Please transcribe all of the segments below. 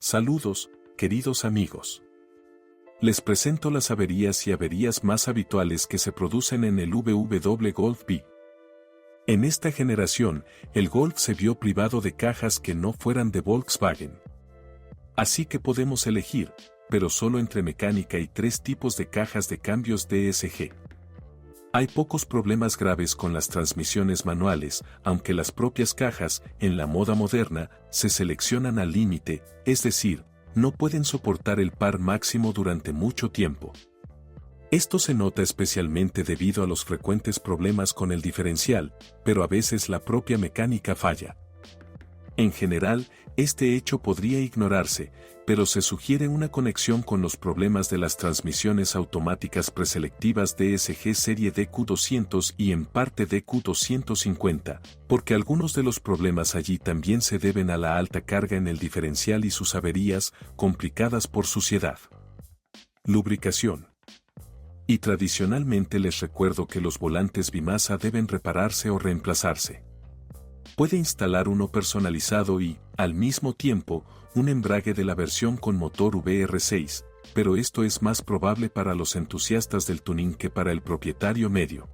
Saludos, queridos amigos. Les presento las averías y averías más habituales que se producen en el VW Golf B. En esta generación, el Golf se vio privado de cajas que no fueran de Volkswagen. Así que podemos elegir, pero solo entre mecánica y 3 tipos de cajas de cambios DSG. Hay pocos problemas graves con las transmisiones manuales, aunque las propias cajas, en la moda moderna, se seleccionan al límite, es decir, no pueden soportar el par máximo durante mucho tiempo. Esto se nota especialmente debido a los frecuentes problemas con el diferencial, pero a veces la propia mecánica falla. En general, este hecho podría ignorarse, pero se sugiere una conexión con los problemas de las transmisiones automáticas preselectivas DSG serie DQ200 y en parte DQ250, porque algunos de los problemas allí también se deben a la alta carga en el diferencial y sus averías, complicadas por suciedad. Lubricación. Y tradicionalmente les recuerdo que los volantes bimasa deben repararse o reemplazarse. Puede instalar uno personalizado y, al mismo tiempo, un embrague de la versión con motor VR6, pero esto es más probable para los entusiastas del tuning que para el propietario medio.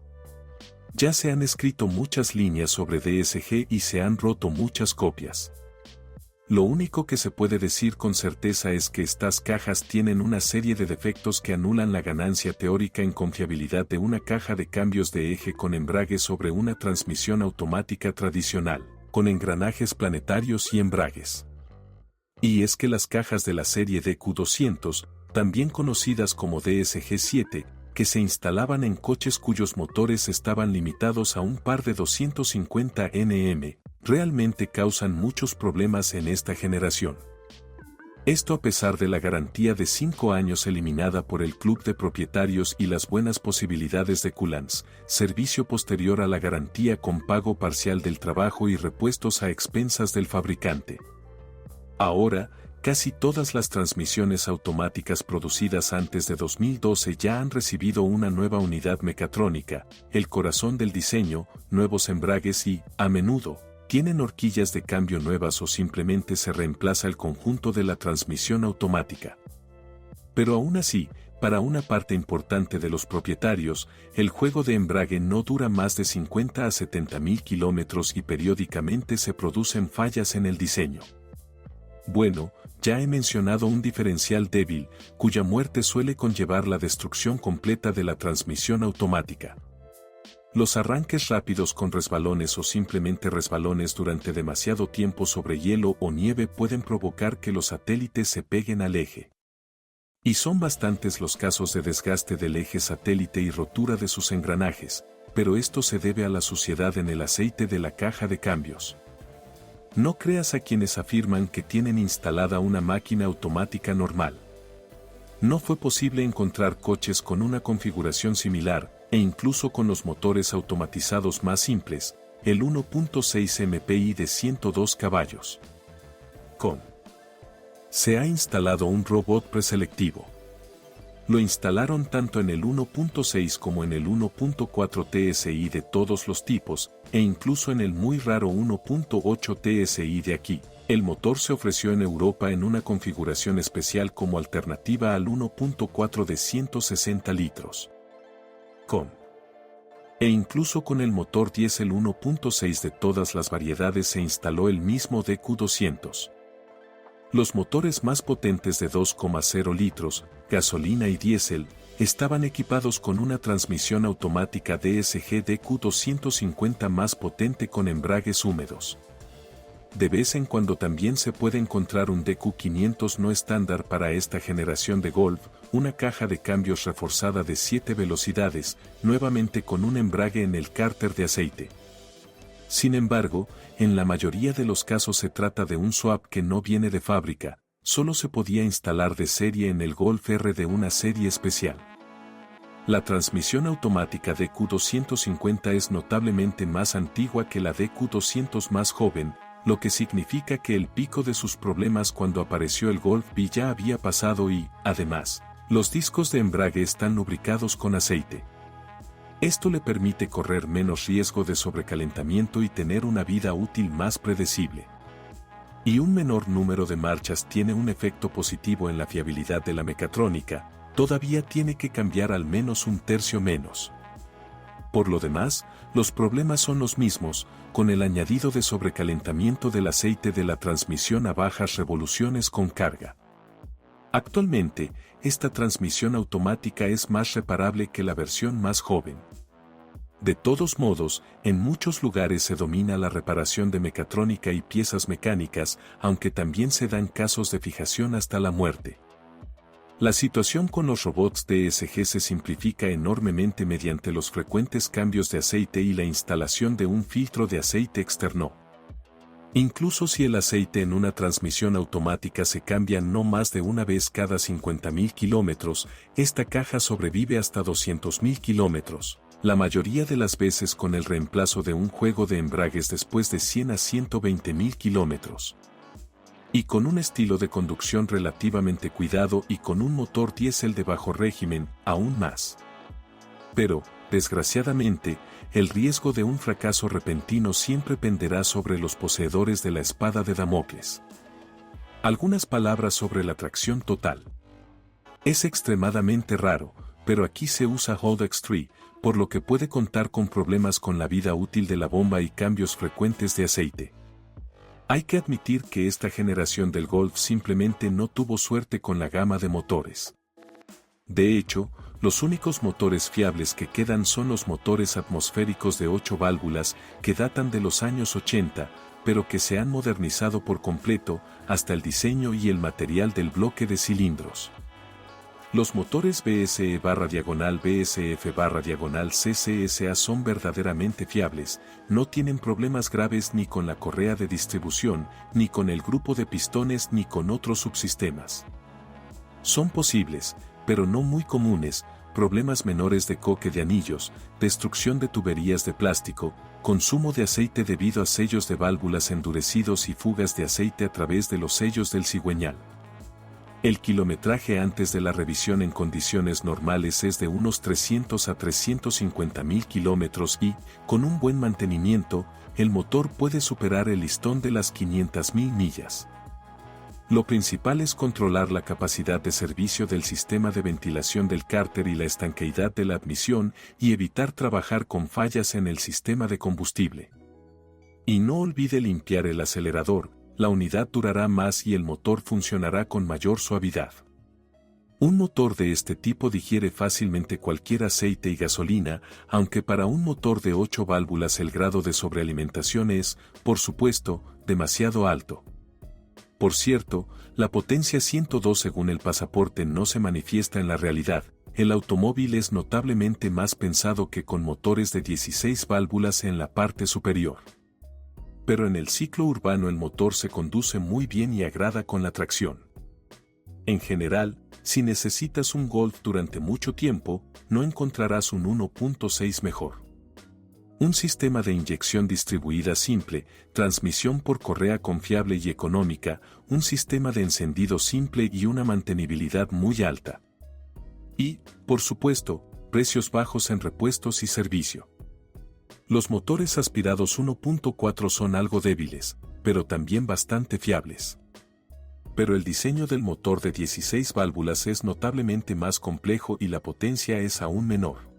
Ya se han escrito muchas líneas sobre DSG y se han roto muchas copias. Lo único que se puede decir con certeza es que estas cajas tienen una serie de defectos que anulan la ganancia teórica en confiabilidad de una caja de cambios de eje con embrague sobre una transmisión automática tradicional, con engranajes planetarios y embragues. Y es que las cajas de la serie DQ200, también conocidas como DSG-7, que se instalaban en coches cuyos motores estaban limitados a un par de 250 Nm, realmente causan muchos problemas en esta generación. Esto a pesar de la garantía de 5 años eliminada por el club de propietarios y las buenas posibilidades de coulants, servicio posterior a la garantía con pago parcial del trabajo y repuestos a expensas del fabricante. Ahora, casi todas las transmisiones automáticas producidas antes de 2012 ya han recibido una nueva unidad mecatrónica, el corazón del diseño, nuevos embragues y, a menudo, tienen horquillas de cambio nuevas o simplemente se reemplaza el conjunto de la transmisión automática. Pero aún así, para una parte importante de los propietarios, el juego de embrague no dura más de 50 a 70.000 kilómetros y periódicamente se producen fallas en el diseño. Bueno, ya he mencionado un diferencial débil, cuya muerte suele conllevar la destrucción completa de la transmisión automática. Los arranques rápidos con resbalones o simplemente resbalones durante demasiado tiempo sobre hielo o nieve pueden provocar que los satélites se peguen al eje. Y son bastantes los casos de desgaste del eje satélite y rotura de sus engranajes, pero esto se debe a la suciedad en el aceite de la caja de cambios. No creas a quienes afirman que tienen instalada una máquina automática normal. No fue posible encontrar coches con una configuración similar, e incluso con los motores automatizados más simples, el 1.6 MPI de 102 caballos. Se ha instalado un robot preselectivo. Lo instalaron tanto en el 1.6 como en el 1.4 TSI de todos los tipos, e incluso en el muy raro 1.8 TSI de aquí. El motor se ofreció en Europa en una configuración especial como alternativa al 1.4 de 160 litros. E incluso con el motor diésel 1.6 de todas las variedades se instaló el mismo DQ200. Los motores más potentes de 2,0 litros, gasolina y diésel, estaban equipados con una transmisión automática DSG DQ250 más potente con embragues húmedos. De vez en cuando también se puede encontrar un DQ500 no estándar para esta generación de Golf, una caja de cambios reforzada de 7 velocidades, nuevamente con un embrague en el cárter de aceite. Sin embargo, en la mayoría de los casos se trata de un swap que no viene de fábrica, solo se podía instalar de serie en el Golf R de una serie especial. La transmisión automática DQ250 es notablemente más antigua que la DQ200 más joven, lo que significa que el pico de sus problemas cuando apareció el Golf B ya había pasado y, además, los discos de embrague están lubricados con aceite. Esto le permite correr menos riesgo de sobrecalentamiento y tener una vida útil más predecible. Y un menor número de marchas tiene un efecto positivo en la fiabilidad de la mecatrónica, todavía tiene que cambiar al menos un tercio menos. Por lo demás, los problemas son los mismos, con el añadido de sobrecalentamiento del aceite de la transmisión a bajas revoluciones con carga. Actualmente, esta transmisión automática es más reparable que la versión más joven. De todos modos, en muchos lugares se domina la reparación de mecatrónica y piezas mecánicas, aunque también se dan casos de fijación hasta la muerte. La situación con los robots DSG se simplifica enormemente mediante los frecuentes cambios de aceite y la instalación de un filtro de aceite externo. Incluso si el aceite en una transmisión automática se cambia no más de una vez cada 50.000 kilómetros, esta caja sobrevive hasta 200.000 kilómetros, la mayoría de las veces con el reemplazo de un juego de embragues después de 100 a 120.000 kilómetros. Y con un estilo de conducción relativamente cuidado y con un motor diésel de bajo régimen, aún más. Pero, desgraciadamente, el riesgo de un fracaso repentino siempre penderá sobre los poseedores de la espada de Damocles. Algunas palabras sobre la tracción total. Es extremadamente raro, pero aquí se usa Holdex-3, por lo que puede contar con problemas con la vida útil de la bomba y cambios frecuentes de aceite. Hay que admitir que esta generación del Golf simplemente no tuvo suerte con la gama de motores. De hecho, los únicos motores fiables que quedan son los motores atmosféricos de 8 válvulas que datan de los años 80, pero que se han modernizado por completo, hasta el diseño y el material del bloque de cilindros. Los motores BSE/BSF/CCSA son verdaderamente fiables, no tienen problemas graves ni con la correa de distribución, ni con el grupo de pistones ni con otros subsistemas. Son posibles, pero no muy comunes, problemas menores de coque de anillos, destrucción de tuberías de plástico, consumo de aceite debido a sellos de válvulas endurecidos y fugas de aceite a través de los sellos del cigüeñal. El kilometraje antes de la revisión en condiciones normales es de unos 300 a 350.000 kilómetros y, con un buen mantenimiento, el motor puede superar el listón de las 500.000 millas. Lo principal es controlar la capacidad de servicio del sistema de ventilación del cárter y la estanqueidad de la admisión y evitar trabajar con fallas en el sistema de combustible. Y no olvide limpiar el acelerador. La unidad durará más y el motor funcionará con mayor suavidad. Un motor de este tipo digiere fácilmente cualquier aceite y gasolina, aunque para un motor de 8 válvulas el grado de sobrealimentación es, por supuesto, demasiado alto. Por cierto, la potencia 102 según el pasaporte no se manifiesta en la realidad. El automóvil es notablemente más pensado que con motores de 16 válvulas en la parte superior. Pero en el ciclo urbano el motor se conduce muy bien y agrada con la tracción. En general, si necesitas un Golf durante mucho tiempo, no encontrarás un 1.6 mejor. Un sistema de inyección distribuida simple, transmisión por correa confiable y económica, un sistema de encendido simple y una mantenibilidad muy alta. Y, por supuesto, precios bajos en repuestos y servicio. Los motores aspirados 1.4 son algo débiles, pero también bastante fiables. Pero el diseño del motor de 16 válvulas es notablemente más complejo y la potencia es aún menor.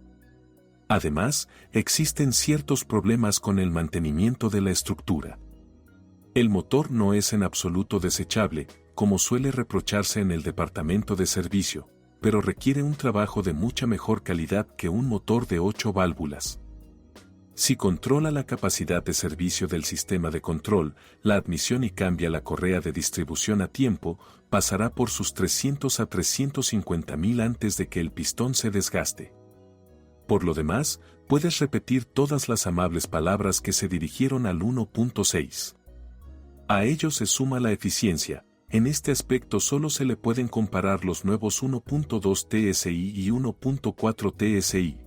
Además, existen ciertos problemas con el mantenimiento de la estructura. El motor no es en absoluto desechable, como suele reprocharse en el departamento de servicio, pero requiere un trabajo de mucha mejor calidad que un motor de 8 válvulas. Si controla la capacidad de servicio del sistema de control, la admisión y cambia la correa de distribución a tiempo, pasará por sus 300 a 350.000 antes de que el pistón se desgaste. Por lo demás, puedes repetir todas las amables palabras que se dirigieron al 1.6. A ello se suma la eficiencia. En este aspecto solo se le pueden comparar los nuevos 1.2 TSI y 1.4 TSI.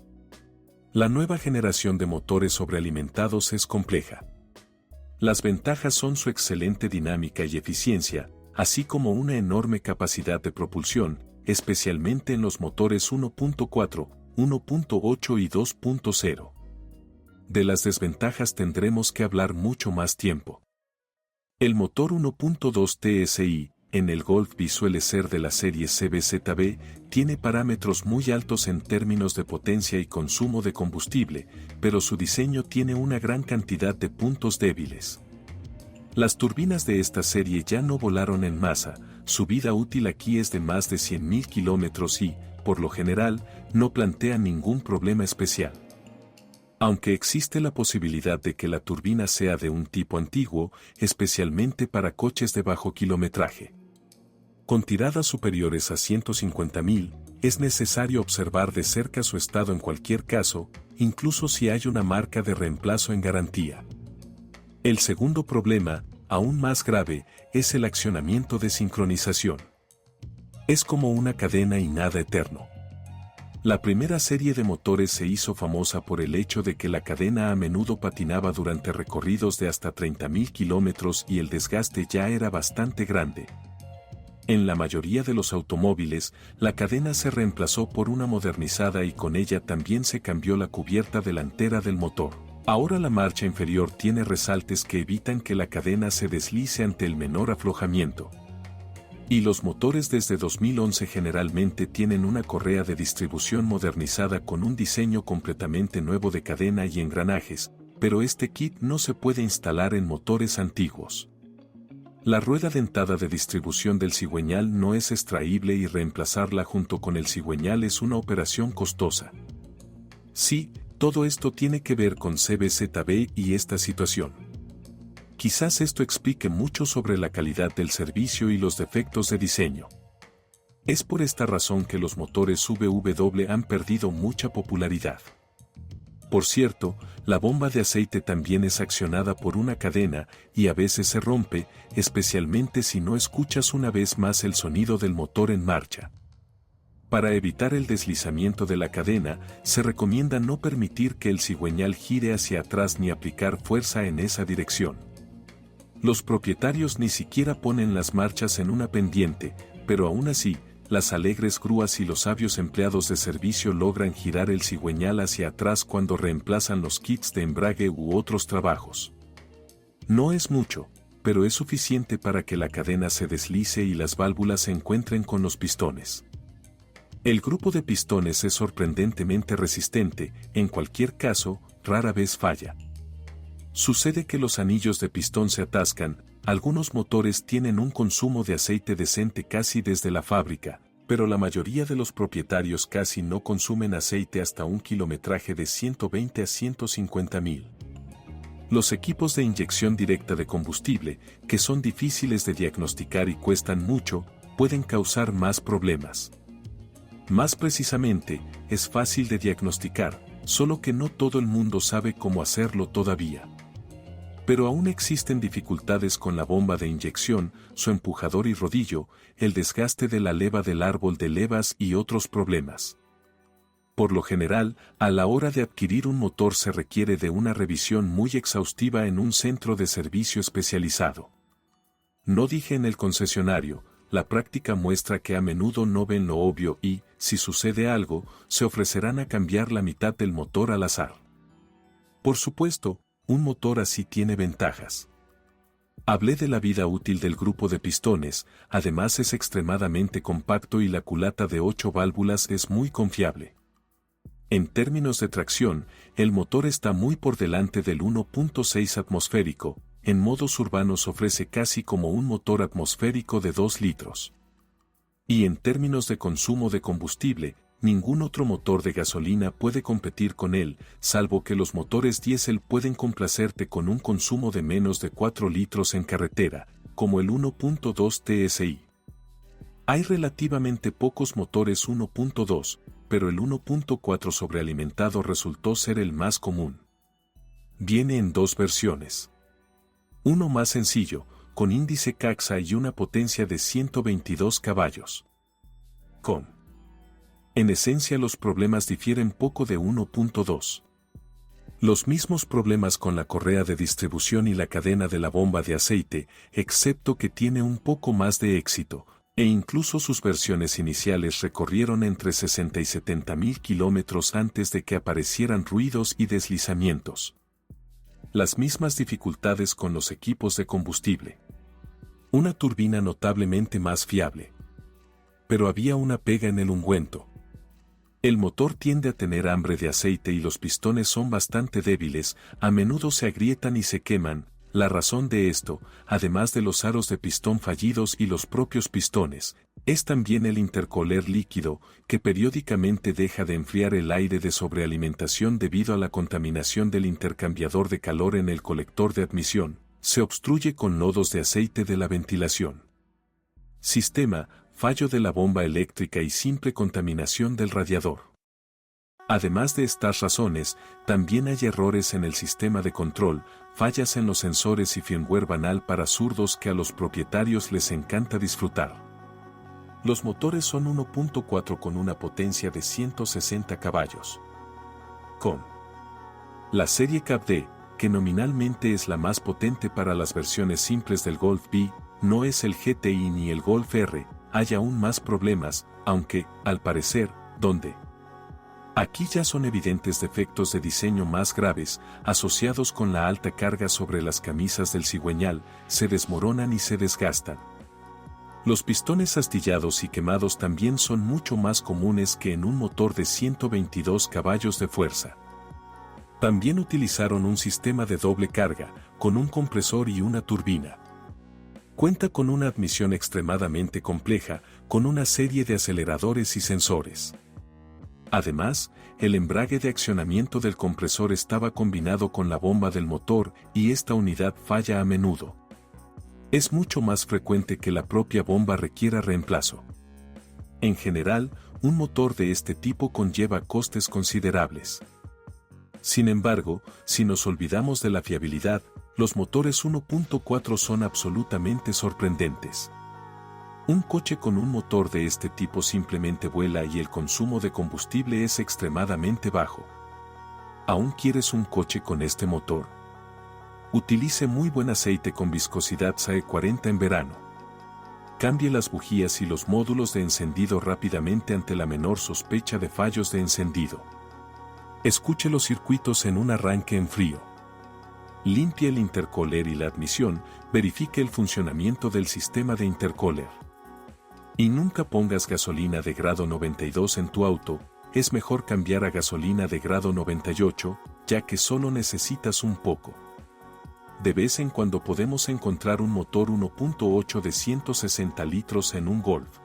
La nueva generación de motores sobrealimentados es compleja. Las ventajas son su excelente dinámica y eficiencia, así como una enorme capacidad de propulsión, especialmente en los motores 1.4, 1.8 y 2.0. De las desventajas tendremos que hablar mucho más tiempo. El motor 1.2 TSI, en el Golf B suele ser de la serie CBZB, tiene parámetros muy altos en términos de potencia y consumo de combustible, pero su diseño tiene una gran cantidad de puntos débiles. Las turbinas de esta serie ya no volaron en masa, su vida útil aquí es de más de 100.000 kilómetros y, por lo general, no plantean ningún problema especial. Aunque existe la posibilidad de que la turbina sea de un tipo antiguo, especialmente para coches de bajo kilometraje. Con tiradas superiores a 150.000, es necesario observar de cerca su estado en cualquier caso, incluso si hay una marca de reemplazo en garantía. El segundo problema, aún más grave, es el accionamiento de sincronización. Es como una cadena y nada eterno. La primera serie de motores se hizo famosa por el hecho de que la cadena a menudo patinaba durante recorridos de hasta 30.000 kilómetros y el desgaste ya era bastante grande. En la mayoría de los automóviles, la cadena se reemplazó por una modernizada y con ella también se cambió la cubierta delantera del motor. Ahora la marcha inferior tiene resaltes que evitan que la cadena se deslice ante el menor aflojamiento. Y los motores desde 2011 generalmente tienen una correa de distribución modernizada con un diseño completamente nuevo de cadena y engranajes, pero este kit no se puede instalar en motores antiguos. La rueda dentada de distribución del cigüeñal no es extraíble y reemplazarla junto con el cigüeñal es una operación costosa. Sí, todo esto tiene que ver con CBZB y esta situación. Quizás esto explique mucho sobre la calidad del servicio y los defectos de diseño. Es por esta razón que los motores VW han perdido mucha popularidad. Por cierto, la bomba de aceite también es accionada por una cadena y a veces se rompe, especialmente si no escuchas una vez más el sonido del motor en marcha. Para evitar el deslizamiento de la cadena, se recomienda no permitir que el cigüeñal gire hacia atrás ni aplicar fuerza en esa dirección. Los propietarios ni siquiera ponen las marchas en una pendiente, pero aún así, las alegres grúas y los sabios empleados de servicio logran girar el cigüeñal hacia atrás cuando reemplazan los kits de embrague u otros trabajos. No es mucho, pero es suficiente para que la cadena se deslice y las válvulas se encuentren con los pistones. El grupo de pistones es sorprendentemente resistente, en cualquier caso, rara vez falla. Sucede que los anillos de pistón se atascan, algunos motores tienen un consumo de aceite decente casi desde la fábrica, pero la mayoría de los propietarios casi no consumen aceite hasta un kilometraje de 120 a 150.000. Los equipos de inyección directa de combustible, que son difíciles de diagnosticar y cuestan mucho, pueden causar más problemas. Más precisamente, es fácil de diagnosticar, solo que no todo el mundo sabe cómo hacerlo todavía. Pero aún existen dificultades con la bomba de inyección, su empujador y rodillo, el desgaste de la leva del árbol de levas y otros problemas. Por lo general, a la hora de adquirir un motor se requiere de una revisión muy exhaustiva en un centro de servicio especializado. No dije en el concesionario, la práctica muestra que a menudo no ven lo obvio y, si sucede algo, se ofrecerán a cambiar la mitad del motor al azar. Por supuesto, un motor así tiene ventajas. Hablé de la vida útil del grupo de pistones, además es extremadamente compacto y la culata de 8 válvulas es muy confiable. En términos de tracción, el motor está muy por delante del 1.6 atmosférico, en modos urbanos ofrece casi como un motor atmosférico de 2 litros. Y en términos de consumo de combustible, ningún otro motor de gasolina puede competir con él, salvo que los motores diésel pueden complacerte con un consumo de menos de 4 litros en carretera, como el 1.2 TSI. Hay relativamente pocos motores 1.2, pero el 1.4 sobrealimentado resultó ser el más común. Viene en 2 versiones. Uno más sencillo, con índice CAXA y una potencia de 122 caballos. En esencia los problemas difieren poco de 1.2. Los mismos problemas con la correa de distribución y la cadena de la bomba de aceite, excepto que tiene un poco más de éxito, e incluso sus versiones iniciales recorrieron entre 60 y 70.000 kilómetros antes de que aparecieran ruidos y deslizamientos. Las mismas dificultades con los equipos de combustible. Una turbina notablemente más fiable. Pero había una pega en el ungüento. El motor tiende a tener hambre de aceite y los pistones son bastante débiles, a menudo se agrietan y se queman. La razón de esto, además de los aros de pistón fallidos y los propios pistones, es también el intercooler líquido, que periódicamente deja de enfriar el aire de sobrealimentación debido a la contaminación del intercambiador de calor en el colector de admisión, se obstruye con nodos de aceite de la ventilación. Sistema, fallo de la bomba eléctrica y simple contaminación del radiador. Además de estas razones, también hay errores en el sistema de control, fallas en los sensores y firmware banal para zurdos que a los propietarios les encanta disfrutar. Los motores son 1.4 con una potencia de 160 caballos. Con la serie CAB-D, que nominalmente es la más potente para las versiones simples del Golf B, no es el GTI ni el Golf R, hay aún más problemas, aunque, al parecer, ¿dónde? Aquí ya son evidentes defectos de diseño más graves, asociados con la alta carga sobre las camisas del cigüeñal, se desmoronan y se desgastan. Los pistones astillados y quemados también son mucho más comunes que en un motor de 122 caballos de fuerza. También utilizaron un sistema de doble carga, con un compresor y una turbina. Cuenta con una admisión extremadamente compleja, con una serie de aceleradores y sensores. Además, el embrague de accionamiento del compresor estaba combinado con la bomba del motor y esta unidad falla a menudo. Es mucho más frecuente que la propia bomba requiera reemplazo. En general, un motor de este tipo conlleva costes considerables. Sin embargo, si nos olvidamos de la fiabilidad, los motores 1.4 son absolutamente sorprendentes. Un coche con un motor de este tipo simplemente vuela y el consumo de combustible es extremadamente bajo. ¿Aún quieres un coche con este motor? Utilice muy buen aceite con viscosidad SAE 40 en verano. Cambie las bujías y los módulos de encendido rápidamente ante la menor sospecha de fallos de encendido. Escuche los circuitos en un arranque en frío. Limpie el intercooler y la admisión, verifique el funcionamiento del sistema de intercooler. Y nunca pongas gasolina de grado 92 en tu auto, es mejor cambiar a gasolina de grado 98, ya que solo necesitas un poco. De vez en cuando podemos encontrar un motor 1.8 de 160 litros en un Golf.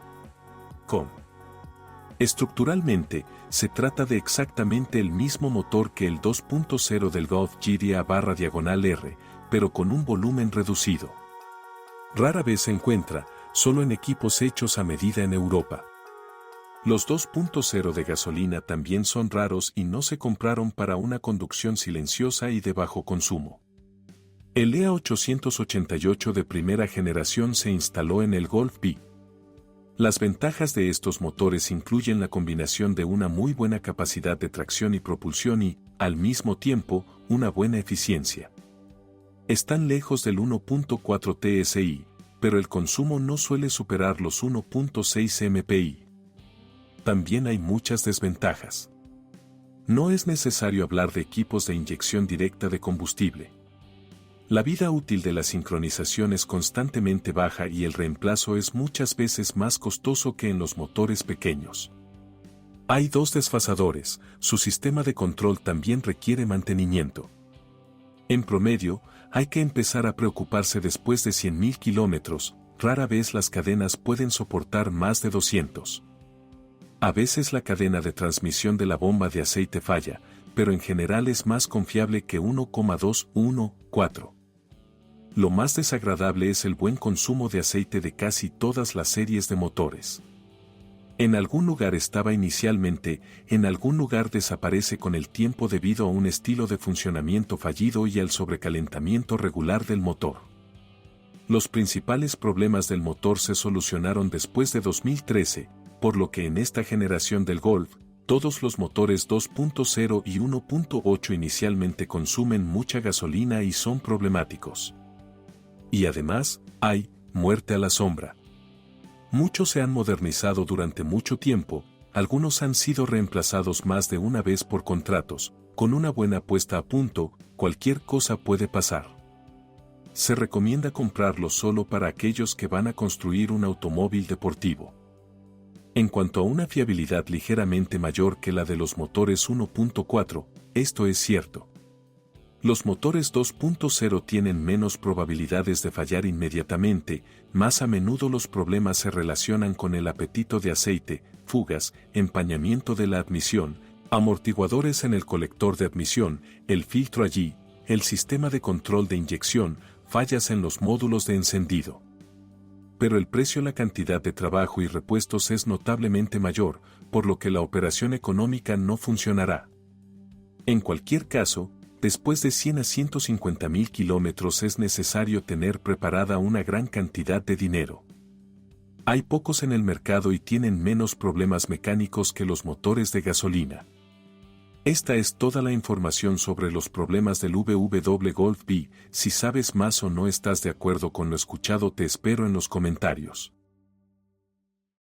Estructuralmente, se trata de exactamente el mismo motor que el 2.0 del Golf GTI/R, pero con un volumen reducido. Rara vez se encuentra, solo en equipos hechos a medida en Europa. Los 2.0 de gasolina también son raros y no se compraron para una conducción silenciosa y de bajo consumo. El EA888 de primera generación se instaló en el Golf B. Las ventajas de estos motores incluyen la combinación de una muy buena capacidad de tracción y propulsión y, al mismo tiempo, una buena eficiencia. Están lejos del 1.4 TSI, pero el consumo no suele superar los 1.6 MPI. También hay muchas desventajas. No es necesario hablar de equipos de inyección directa de combustible. La vida útil de la sincronización es constantemente baja y el reemplazo es muchas veces más costoso que en los motores pequeños. Hay dos desfasadores, su sistema de control también requiere mantenimiento. En promedio, hay que empezar a preocuparse después de 100.000 kilómetros, rara vez las cadenas pueden soportar más de 200. A veces la cadena de transmisión de la bomba de aceite falla, pero en general es más confiable que 1,214. Lo más desagradable es el buen consumo de aceite de casi todas las series de motores. En algún lugar estaba inicialmente, en algún lugar desaparece con el tiempo debido a un estilo de funcionamiento fallido y al sobrecalentamiento regular del motor. Los principales problemas del motor se solucionaron después de 2013, por lo que en esta generación del Golf, todos los motores 2.0 y 1.8 inicialmente consumen mucha gasolina y son problemáticos. Y además, hay muerte a la sombra. Muchos se han modernizado durante mucho tiempo, algunos han sido reemplazados más de una vez por contratos, Con una buena puesta a punto, cualquier cosa puede pasar. Se recomienda comprarlo solo para aquellos que van a construir un automóvil deportivo. En cuanto a una fiabilidad ligeramente mayor que la de los motores 1.4, esto es cierto. Los motores 2.0 tienen menos probabilidades de fallar inmediatamente, más a menudo los problemas se relacionan con el apetito de aceite, fugas, empañamiento de la admisión, amortiguadores en el colector de admisión, el filtro allí, el sistema de control de inyección, fallas en los módulos de encendido. Pero el precio, la cantidad de trabajo y repuestos es notablemente mayor, por lo que la operación económica no funcionará. En cualquier caso, después de 100 a 150.000 kilómetros es necesario tener preparada una gran cantidad de dinero. Hay pocos en el mercado y tienen menos problemas mecánicos que los motores de gasolina. Esta es toda la información sobre los problemas del VW Golf B. Si sabes más o no estás de acuerdo con lo escuchado, te espero en los comentarios.